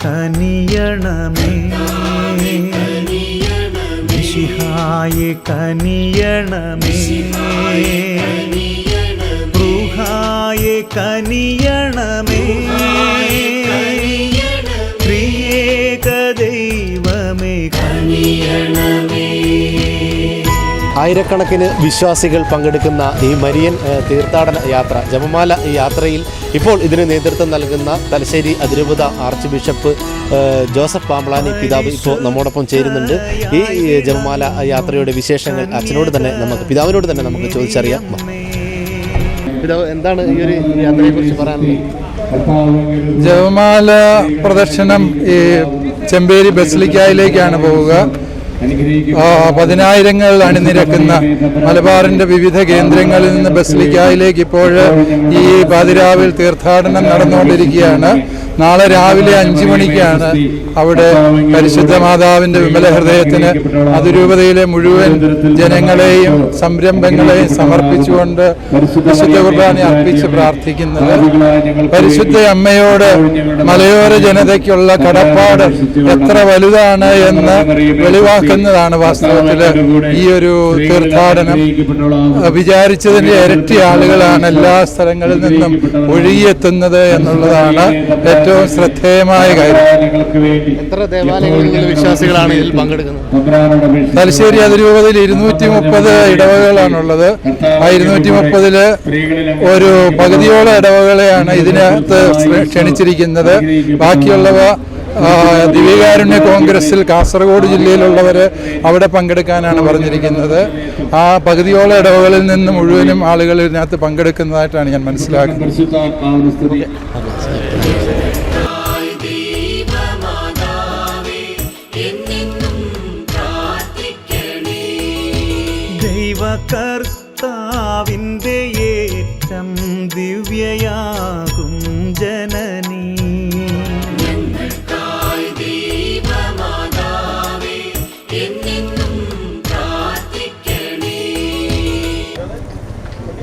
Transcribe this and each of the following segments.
കനിയണമേ, മിശിഹായെ കനിയണമേ, റൂഹായെ കനിയണമേ, ത്രിയേക ദൈവമേ കനിയണമേ. ആയിരക്കണക്കിന് വിശ്വാസികൾ പങ്കെടുക്കുന്ന ഈ മരിയൻ തീർത്ഥാടന യാത്ര, ജപമാല യാത്രയിൽ ഇപ്പോൾ ഇതിന് നേതൃത്വം നൽകുന്ന തലശ്ശേരി അതിരൂപത ആർച്ച് ബിഷപ്പ് ജോസഫ് പാമ്പളാനി പിതാവ് ഇപ്പോൾ നമ്മോടൊപ്പം ചേരുന്നുണ്ട്. ഈ ജപമാല യാത്രയുടെ വിശേഷങ്ങൾ അച്ഛനോട് തന്നെ പിതാവിനോട് തന്നെ നമുക്ക് ചോദിച്ചറിയാം. പിതാവ്, എന്താണ് ഈ ഒരു യാത്രയെക്കുറിച്ച് പറയാനുള്ളത്? ജപമാല പ്രദർശനം ഈ ചെമ്പേരി ബസിലിക്കായിലേക്കാണ് പോവുക. 10,000 അണിനിരക്കുന്ന മലബാറിന്റെ വിവിധ കേന്ദ്രങ്ങളിൽ നിന്ന് ബസിലിക്കായിലേക്ക് ഇപ്പോൾ ഈ പാതിരാവിൽ തീർത്ഥാടനം നടന്നുകൊണ്ടിരിക്കുകയാണ്. നാളെ രാവിലെ 5 മണിക്കാണ് അവിടെ പരിശുദ്ധ മാതാവിന്റെ വിമല ഹൃദയത്തിന് അതിരൂപതയിലെ മുഴുവൻ ജനങ്ങളെയും സംരംഭങ്ങളെയും സമർപ്പിച്ചുകൊണ്ട് വിശുദ്ധ കുർബാന അർപ്പിച്ച് പ്രാർത്ഥിക്കുന്നത്. പരിശുദ്ധ അമ്മയോട് മലയോര ജനതയ്ക്കുള്ള കടപ്പാട് എത്ര വലുതാണ് എന്ന് വെളിവാക്കുന്നതാണ് വാസ്തവത്തിൽ ഈ ഒരു തീർത്ഥാടനം. വിചാരിച്ചതിന്റെ ഇരട്ടി ആളുകളാണ് എല്ലാ സ്ഥലങ്ങളിൽ നിന്നും ഒഴുകിയെത്തുന്നത് എന്നുള്ളതാണ് ഏറ്റവും ശ്രദ്ധേയമായ കാര്യം. എത്ര ദേവാലയങ്ങളിൽ വിശ്വാസികളാണ് ഇതിൽ പങ്കെടുക്കുന്നത്? തലശ്ശേരി അതിരൂപതയിൽ 230 ഇടവകളാണുള്ളത്. ആ 230 ഒരു പകുതിയോളം ഇടവകളെയാണ് ഇതിനകത്ത് ക്ഷണിച്ചിരിക്കുന്നത്. ബാക്കിയുള്ളവ ദിവ്യകാരുണ്യ കോൺഗ്രസിൽ കാസർഗോഡ് ജില്ലയിലുള്ളവർ അവിടെ പങ്കെടുക്കാനാണ് പറഞ്ഞിരിക്കുന്നത്. ആ പകുതിയോളം ഇടവകളിൽ നിന്ന് മുഴുവനും ആളുകൾ ഇതിനകത്ത് പങ്കെടുക്കുന്നതായിട്ടാണ് ഞാൻ മനസ്സിലാക്കുന്നത്. ദൈവകർത്താവിൻ്റെ ഏറ്റം ദിവ്യയാകും ജനനീ,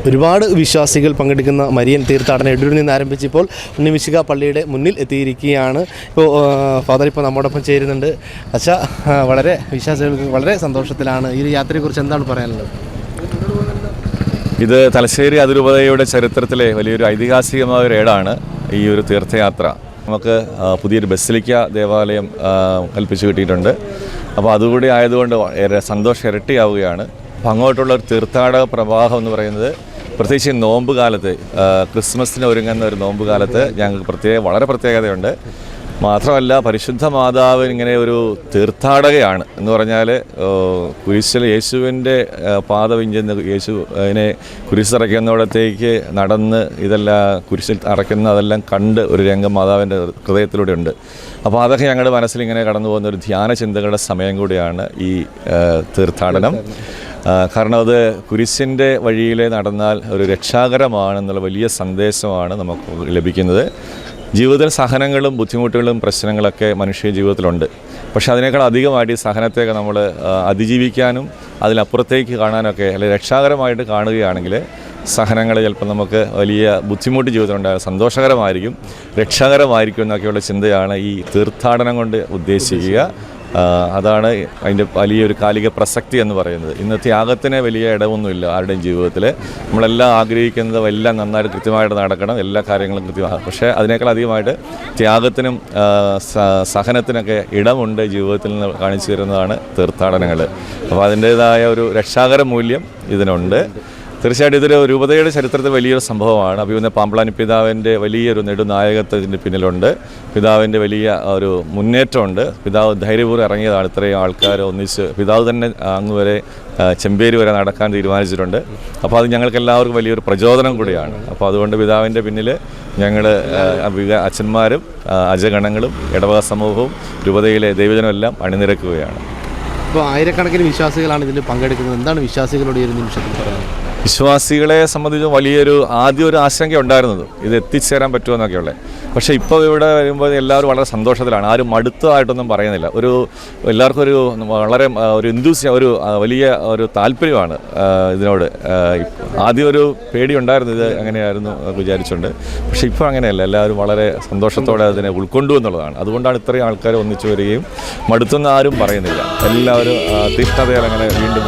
ഒരുപാട് വിശ്വാസികൾ പങ്കെടുക്കുന്ന മരിയൻ തീർത്ഥാടനം എടൂരിൽ നിന്ന് ആരംഭിച്ചിപ്പോൾ ഉണ്ണിമിശിഹ പള്ളിയുടെ മുന്നിൽ എത്തിയിരിക്കുകയാണ്. ഇപ്പോൾ ഫാദർ ഇപ്പോൾ നമ്മോടൊപ്പം ചേരുന്നുണ്ട്. അച്ഛാ, വളരെ വിശ്വാസികൾക്ക് വളരെ സന്തോഷത്തിലാണ്. ഈ യാത്രയെക്കുറിച്ച് എന്താണ് പറയാനുള്ളത്? ഇത് തലശ്ശേരി അതിരൂപതയുടെ ചരിത്രത്തിലെ വലിയൊരു ഐതിഹാസികമായ ഒരു ഏടാണ് ഈ ഒരു തീർത്ഥയാത്ര. നമുക്ക് പുതിയൊരു ബസിലിക്ക ദേവാലയം കൽപ്പിച്ചു കിട്ടിയിട്ടുണ്ട്. അപ്പോൾ അതുകൂടി ആയതുകൊണ്ട് ഏറെ സന്തോഷം ഇരട്ടിയാവുകയാണ്. അപ്പം അങ്ങോട്ടുള്ള ഒരു തീർത്ഥാടക പ്രവാഹം എന്ന് പറയുന്നത് പ്രത്യേകിച്ച് നോമ്പ് കാലത്ത്, ക്രിസ്മസിന് ഒരുങ്ങുന്ന ഒരു നോമ്പ് കാലത്ത് ഞങ്ങൾക്ക് വളരെ പ്രത്യേകതയുണ്ട്. മാത്രമല്ല, പരിശുദ്ധ മാതാവ് ഇങ്ങനെ ഒരു തീർത്ഥാടകയാണ് എന്ന് പറഞ്ഞാൽ, കുരിശിൽ യേശുവിൻ്റെ പാത വിഞ്ചുന്ന യേശുവിനെ കുരിശിറയ്ക്കുന്നിടത്തേക്ക് നടന്ന് ഇതെല്ലാം കുരിശിൽ അറയ്ക്കുന്ന അതെല്ലാം കണ്ട് ഒരു രംഗം മാതാവിൻ്റെ ഹൃദയത്തിലൂടെ ഉണ്ട്. അപ്പോൾ അതൊക്കെ ഞങ്ങളുടെ മനസ്സിലിങ്ങനെ കടന്നു പോകുന്ന ഒരു ധ്യാന ചിന്തകളുടെ സമയം കൂടിയാണ് ഈ തീർത്ഥാടനം. കാരണം അത് കുരിശിൻ്റെ വഴിയിൽ നടന്നാൽ ഒരു രക്ഷാകരമാണെന്നുള്ള വലിയ സന്ദേശമാണ് നമുക്ക് ലഭിക്കുന്നത്. ജീവിതത്തിൽ സഹനങ്ങളും ബുദ്ധിമുട്ടുകളും പ്രശ്നങ്ങളൊക്കെ മനുഷ്യ ജീവിതത്തിലുണ്ട്. പക്ഷെ അതിനേക്കാൾ അധികമായിട്ട് ഈ സഹനത്തെയൊക്കെ നമ്മൾ അതിജീവിക്കാനും അതിനപ്പുറത്തേക്ക് കാണാനൊക്കെ അല്ലെങ്കിൽ രക്ഷാകരമായിട്ട് കാണുകയാണെങ്കിൽ സഹനങ്ങൾ ചിലപ്പോൾ നമുക്ക് വലിയ ബുദ്ധിമുട്ട് ജീവിതത്തിലുണ്ടാകും, സന്തോഷകരമായിരിക്കും, രക്ഷാകരമായിരിക്കും എന്നൊക്കെയുള്ള ചിന്തയാണ് ഈ തീർത്ഥാടനം കൊണ്ട് ഉദ്ദേശിക്കുക. അതാണ് അതിൻ്റെ വലിയൊരു കാലിക പ്രസക്തി എന്ന് പറയുന്നത്. ഇന്ന് ത്യാഗത്തിന് വലിയ ഇടമൊന്നുമില്ല ആരുടെയും ജീവിതത്തിൽ. നമ്മളെല്ലാം ആഗ്രഹിക്കുന്നത് എല്ലാം നന്നായിട്ട് കൃത്യമായിട്ട് നടക്കണം, എല്ലാ കാര്യങ്ങളും കൃത്യമാണ്. പക്ഷേ അതിനേക്കാൾ അധികമായിട്ട് ത്യാഗത്തിനും സഹനത്തിനൊക്കെ ഇടമുണ്ട് ജീവിതത്തിൽ നിന്ന് കാണിച്ചു തരുന്നതാണ് തീർത്ഥാടനങ്ങൾ. അപ്പോൾ അതിൻ്റേതായ ഒരു രക്ഷാകര മൂല്യം ഇതിനുണ്ട്. തീർച്ചയായിട്ടും ഇതൊരു രൂപതയുടെ ചരിത്രത്തിൽ വലിയൊരു സംഭവമാണ്. അഭിമന്യ പാമ്പളാനി പിതാവിൻ്റെ വലിയൊരു നെടുനായകത്വത്തിൻ്റെ പിന്നിലുണ്ട്. പിതാവിൻ്റെ വലിയ ഒരു മുന്നേറ്റമുണ്ട്. പിതാവ് ധൈര്യപൂർവ്വം ഇറങ്ങിയതാണ്. ഇത്രയും ആൾക്കാർ ഒന്നിച്ച് പിതാവ് തന്നെ അങ്ങ് വരെ ചെമ്പേരി വരെ നടക്കാൻ തീരുമാനിച്ചിട്ടുണ്ട്. അപ്പോൾ അത് ഞങ്ങൾക്ക് എല്ലാവർക്കും വലിയൊരു പ്രചോദനം കൂടിയാണ്. അപ്പോൾ അതുകൊണ്ട് പിതാവിൻ്റെ പിന്നിൽ ഞങ്ങൾ അച്ഛന്മാരും അജഗണങ്ങളും ഇടവക സമൂഹവും രൂപതയിലെ ദൈവജനം എല്ലാം അണിനിരക്കുകയാണ്. ഇപ്പോൾ ആയിരക്കണക്കിന് വിശ്വാസികളാണ് ഇതിൽ പങ്കെടുക്കുന്നത്. എന്താണ് വിശ്വാസികളോട് ഈ ഒരു നിമിഷത്തിൽ പറയുന്നത്? വിശ്വാസികളെ സംബന്ധിച്ച് വലിയൊരു ആദ്യം ഒരു ആശങ്ക ഉണ്ടായിരുന്നത് ഇത് എത്തിച്ചേരാൻ പറ്റുമെന്നൊക്കെ ഉള്ളത്. പക്ഷേ ഇപ്പോൾ ഇവിടെ വരുമ്പോൾ എല്ലാവരും വളരെ സന്തോഷത്തിലാണ്. ആരും മടുത്തതായിട്ടൊന്നും പറയുന്നില്ല. എല്ലാവർക്കും വളരെ ഒരു വലിയ ഒരു താല്പര്യമാണ് ഇതിനോട്. ആദ്യം ഒരു പേടി ഉണ്ടായിരുന്നു, ഇത് അങ്ങനെയായിരുന്നു വിചാരിച്ചുകൊണ്ട്. പക്ഷേ ഇപ്പോൾ അങ്ങനെയല്ല, എല്ലാവരും വളരെ സന്തോഷത്തോടെ അതിനെ ഉൾക്കൊണ്ടു എന്നുള്ളതാണ്. അതുകൊണ്ടാണ് ഇത്രയും ആൾക്കാർ ഒന്നിച്ചു വരികയും മടുത്തെന്ന് ആരും പറയുന്നില്ല. എല്ലാവരും തീഷ്ണതയിൽ അങ്ങനെ വീണ്ടും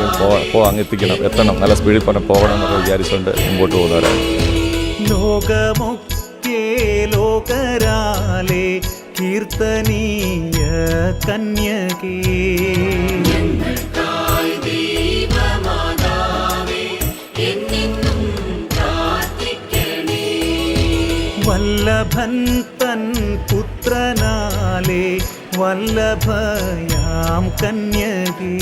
എത്തണം, നല്ല സ്പീഡിൽ പോകണം എന്നൊക്കെ വിചാരിച്ചുകൊണ്ട് മുമ്പോട്ട് പോകുന്നവരാണ്. ലോകരാലേ കീർത്തനീയ കന്യകേ വല്ലഭൻ തൻ പുത്രനാലേ വല്ലഭയാം കന്യകേ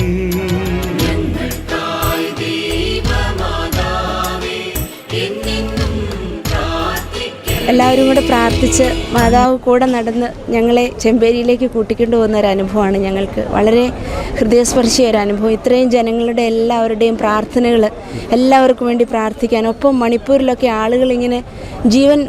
എല്ലാവരും കൂടെ പ്രാർത്ഥിച്ച് മാതാവ് കൂടെ നടന്ന് ഞങ്ങളെ ചെമ്പേരിയിലേക്ക് കൂട്ടിക്കൊണ്ടു പോകുന്ന ഒരു അനുഭവമാണ് ഞങ്ങൾക്ക്. വളരെ ഹൃദയസ്പർശിയ ഒരു അനുഭവം. ഇത്രയും ജനങ്ങളുടെ എല്ലാവരുടെയും പ്രാർത്ഥനകൾ എല്ലാവർക്കും വേണ്ടി പ്രാർത്ഥിക്കാൻ. ഒപ്പം മണിപ്പൂരിലൊക്കെ ആളുകൾ ഇങ്ങനെ ജീവൻ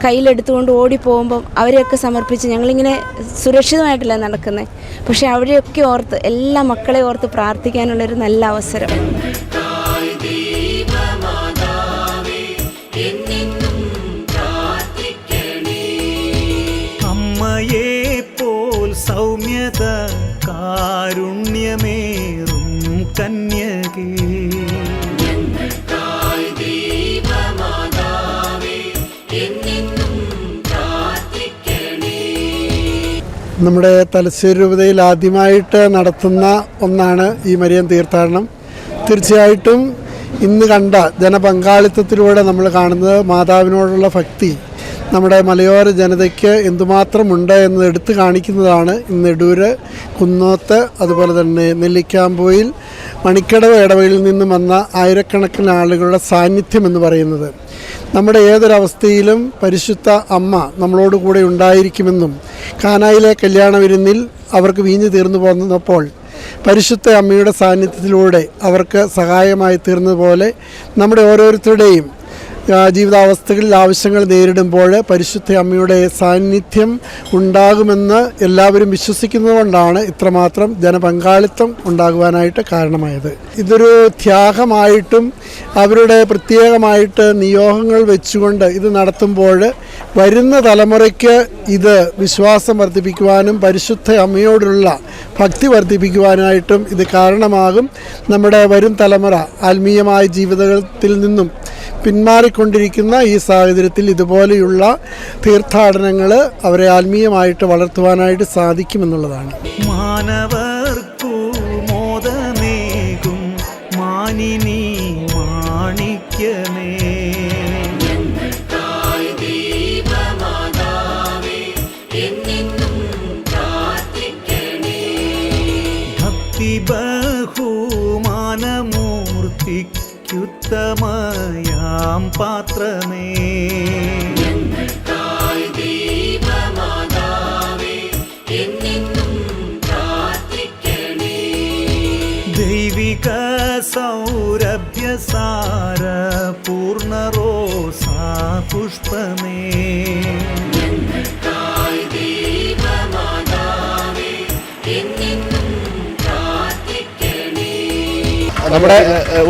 കയ്യിലെടുത്തുകൊണ്ട് ഓടിപ്പോകുമ്പം അവരെയൊക്കെ സമർപ്പിച്ച് ഞങ്ങളിങ്ങനെ സുരക്ഷിതമായിട്ടല്ല നടക്കുന്നത്. പക്ഷേ അവരെയൊക്കെ ഓർത്ത് എല്ലാ മക്കളെ ഓർത്ത് പ്രാർത്ഥിക്കാനുള്ളൊരു നല്ല അവസരം. അമ്മയെപ്പോൽ സൗമ്യത കാരുണ്യമേറും കന്യകേ നമ്മുടെ തലശ്ശേരി രൂപതയിൽ ആദ്യമായിട്ട് നടത്തുന്ന ഒന്നാണ് ഈ മരിയൻ തീർത്ഥാടനം. തീർച്ചയായിട്ടും ഇന്ന് കണ്ട ജനപങ്കാളിത്തത്തിലൂടെ നമ്മൾ കാണുന്നത് മാതാവിനോടുള്ള ഭക്തി നമ്മുടെ മലയോര ജനതയ്ക്ക് എന്തുമാത്രമുണ്ട് എന്നത് എടുത്തു കാണിക്കുന്നതാണ്. ഇന്ന് എടൂര്, കുന്നോത്ത്, അതുപോലെ തന്നെ നെല്ലിക്കാമ്പൊയിൽ, മണിക്കടവ് ഇടവയിൽ നിന്നും വന്ന ആയിരക്കണക്കിന് ആളുകളുടെ സാന്നിധ്യം എന്ന് പറയുന്നത്. നമ്മുടെ ഏതൊരവസ്ഥയിലും പരിശുദ്ധ അമ്മ നമ്മളോട് കൂടെ ഉണ്ടായിരിക്കുമെന്നും കാനായിലെ കല്യാണ വിരുന്നിൽ അവർക്ക് വീഞ്ഞു തീർന്നു പോന്നപ്പോൾ പരിശുദ്ധ അമ്മയുടെ സാന്നിധ്യത്തിലൂടെ അവർക്ക് സഹായമായി തീർന്നതുപോലെ നമ്മുടെ ഓരോരുത്തരുടെയും ജീവിതാവസ്ഥകളിൽ ആവശ്യങ്ങൾ നേരിടുമ്പോൾ പരിശുദ്ധ അമ്മയുടെ സാന്നിധ്യം ഉണ്ടാകുമെന്ന് എല്ലാവരും വിശ്വസിക്കുന്നതുകൊണ്ടാണ് ഇത്രമാത്രം ജനപങ്കാളിത്തം ഉണ്ടാകുവാനായിട്ട് കാരണമായത്. ഇതൊരു ത്യാഗമായിട്ടും അവരുടെ പ്രത്യേകമായിട്ട് നിയോഗങ്ങൾ വെച്ചുകൊണ്ട് ഇത് നടത്തുമ്പോൾ വരുന്ന തലമുറയ്ക്ക് ഇത് വിശ്വാസം വർദ്ധിപ്പിക്കുവാനും പരിശുദ്ധ അമ്മയോടുള്ള ഭക്തി വർദ്ധിപ്പിക്കുവാനായിട്ടും ഇത് കാരണമാകും. നമ്മുടെ വരും തലമുറ ആത്മീയമായ ജീവിതത്തിൽ നിന്നും പിന്മാറിക്കൊണ്ടിരിക്കുന്ന ഈ സാഹചര്യത്തിൽ ഇതുപോലെയുള്ള തീർത്ഥാടനങ്ങൾ അവരെ ആത്മീയമായിട്ട് വളർത്തുവാനായിട്ട് സാധിക്കുമെന്നുള്ളതാണ്. മാനവർക്കു മോദമേകും മാനിനി മാണിക്യമേ ഭക്തി ബഹുമാനമൂർത്തിക്കുത്തമയാം പാത്രമേ ദൈവിക സൗരഭ്യസാര പൂർണ്ണറോസാ പുഷ്പമേ നമ്മുടെ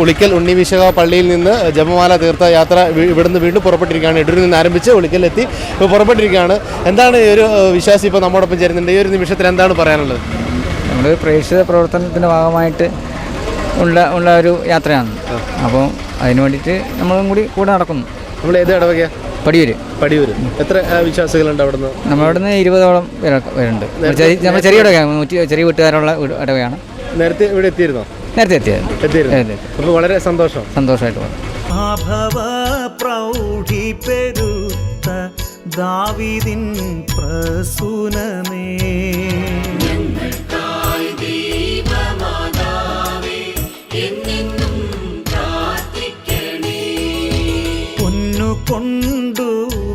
ഉളിക്കൽ ഉണ്ണിവിശക പള്ളിയിൽ നിന്ന് ജപമാല തീർത്ഥയാത്ര ഇവിടുന്ന് വീണ്ടും പുറപ്പെട്ടിരിക്കുകയാണ്. എടൂരിൽ നിന്ന് ആരംഭിച്ച് ഉളിക്കലെത്തി ഇപ്പോൾ പുറപ്പെട്ടിരിക്കുകയാണ്. എന്താണ് ഈ ഒരു വിശ്വാസി ഇപ്പോൾ നമ്മോടൊപ്പം ചേരുന്നുണ്ട്? ഈ ഒരു നിമിഷത്തിൽ എന്താണ് പറയാനുള്ളത്? നമ്മൾ പ്രേക്ഷിത പ്രവർത്തനത്തിൻ്റെ ഭാഗമായിട്ട് ഉള്ള ഒരു യാത്രയാണ്. അപ്പോൾ അതിന് വേണ്ടിയിട്ട് നമ്മളും കൂടെ നടക്കുന്നു. നമ്മൾ ഏത് ഇടവകയാണ്? പടിയൂര്. എത്ര വിശ്വാസികളുണ്ട് അവിടുന്ന്? നമ്മളവിടുന്ന് 20ഓളം പേരുണ്ട്. നമ്മൾ ചെറിയ ഇടവകയാണ്, ചെറിയ വീട്ടുകാരുള്ള ഇടവകയാണ്. നേരത്തെ ഇവിടെ എത്തിയിരുന്നോ? നേരത്തെ എത്തിയത്. അപ്പോൾ വളരെ സന്തോഷമായിട്ട് പോകും. ആഭവ പ്രൗഢി പെരുത്ത ദാവീദിൻ പ്രസൂനമേ പൊന്നുകൊണ്ടു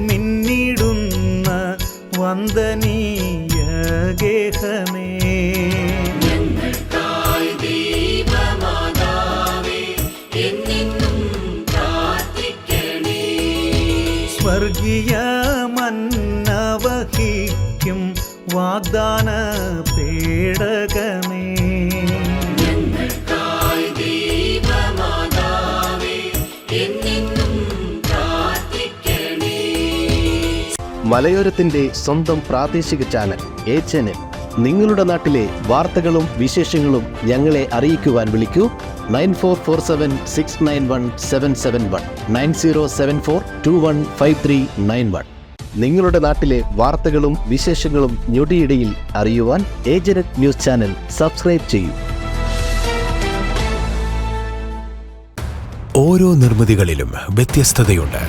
മിന്നിടുന്ന വന്ദനീയ ഗേഹമേ സ്വർഗീയ മന്നവഹിക്കും വാഗ്ദാന പേടകമേ. മലയോരത്തിന്റെ സ്വന്തം പ്രാദേശിക ചാനൽ HNN. നിങ്ങളുടെ നാട്ടിലെ വാർത്തകളും വിശേഷങ്ങളും ഞങ്ങളെ അറിയിക്കുവാൻ വിളിക്കൂ 9447691771 9074215391. നിങ്ങളുടെ നാട്ടിലെ വാർത്തകളും വിശേഷങ്ങളും ഞൊടിയിടയിൽ അറിയുവാൻ ഏജനറ്റ് ന്യൂസ് ചാനൽ സബ്സ്ക്രൈബ് ചെയ്യൂ. ഓരോ നിർമ്മിതികളിലും വ്യത്യസ്തതയുണ്ട്.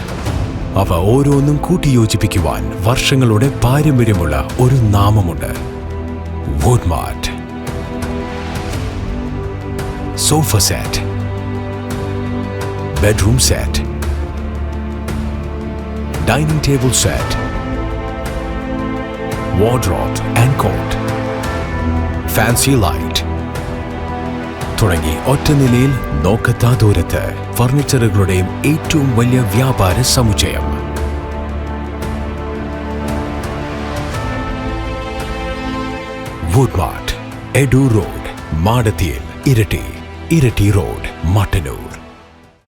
അവ ഓരോന്നും കൂട്ടിയോജിപ്പിക്കുവാൻ വർഷങ്ങളുടെ പാരമ്പര്യമുള്ള ഒരു നാമമുണ്ട്. Woodmart. Sofa set, bedroom set, dining table set, wardrobe and cot, fancy light തുടങ്ങി ഒറ്റ നിലയിൽ നോക്കത്താ ദൂരത്ത് ഫർണിച്ചറുകളുടെയും ഏറ്റവും വലിയ വ്യാപാര സമുച്ചയം. വുഡ്മാർട്ട്, എഡൂർ റോഡ്, മാടത്തിയിൽ, ഇരട്ടി റോഡ്, മട്ടന്നൂർ.